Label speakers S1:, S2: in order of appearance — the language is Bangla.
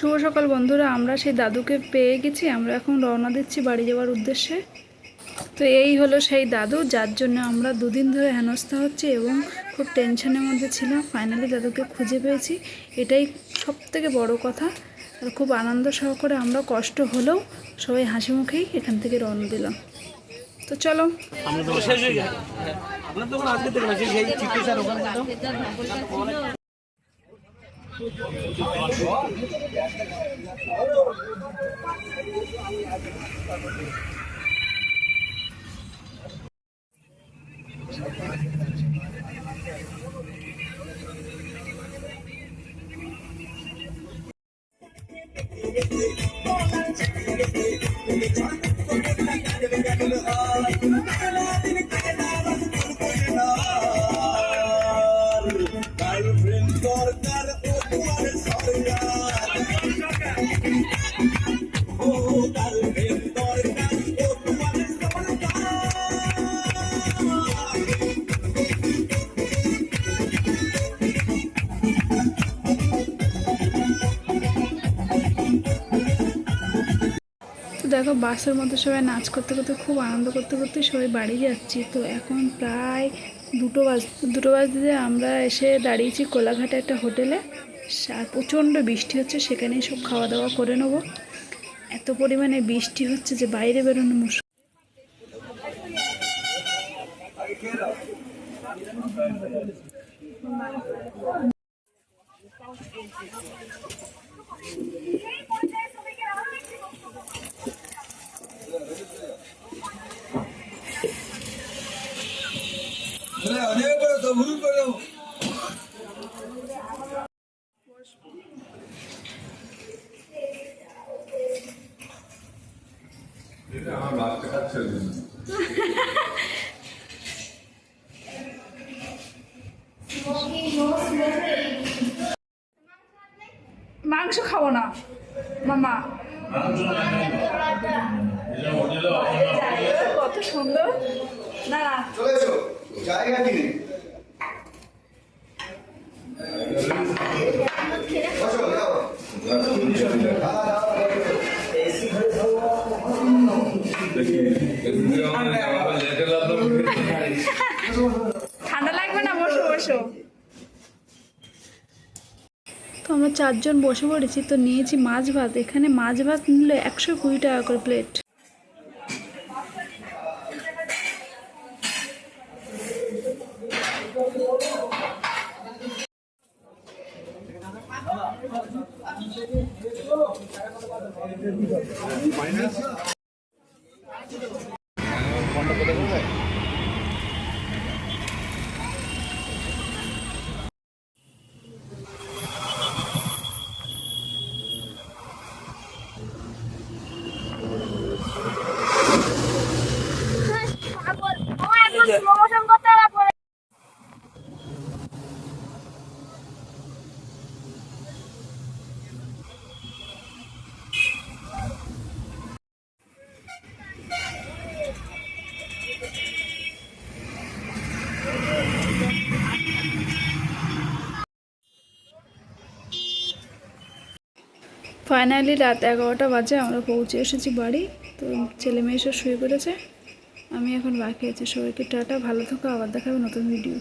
S1: শুভ সকাল বন্ধুরা, আমরা সেই দাদুকে পেয়ে গেছি। আমরা এখন রওনা দিচ্ছি বাড়ি যাওয়ার উদ্দেশ্যে। তো এই হলো সেই দাদু, যার জন্য আমরা দুদিন ধরে হেনস্থা হচ্ছে এবং খুব টেনশনের মধ্যে ছিলাম। ফাইনালি দাদুকে খুঁজে পেয়েছি, এটাই সবথেকে বড় কথা। আর খুব আনন্দ সহকারে আমরা, কষ্ট হলেও সবাই হাসি মুখেই এখান থেকে রওনা দিলাম। তো চলো। দেখো, বাসের মধ্যে সবাই নাচ করতে করতে, খুব আনন্দ করতে করতে সবাই বাড়ি যাচ্ছি। তো এখন প্রায় দুটো বাজতে আমরা এসে দাঁড়িয়েছি কোলাঘাটে একটা হোটেলে। আর প্রচণ্ড বৃষ্টি হচ্ছে, সেখানেই সব খাওয়া দাওয়া করে নেবো। এত পরিমাণে বৃষ্টি হচ্ছে যে বাইরে বেরোনো মুশকিল। মাংস খাবো না মামা। কত সুন্দর না, জায়গা কিনে ঠান্ডা লাগবে না, বসো বসো। তো আমরা 4 জন বসে পড়েছি। তো নিয়েছি মাছ ভাত। এখানে মাছ ভাত নিলে 120 টাকা করে প্লেট। ফাইনালি রাত 11টা বাজে, আমরা পৌঁছে এসেছি বাড়ি। তো ছেলে মেয়ে সব শুয়ে পড়েছে, আমি এখন বাকি আছি। সবাইকে টাটা, ভালো থাকো, আবার দেখাবে নতুন ভিডিও।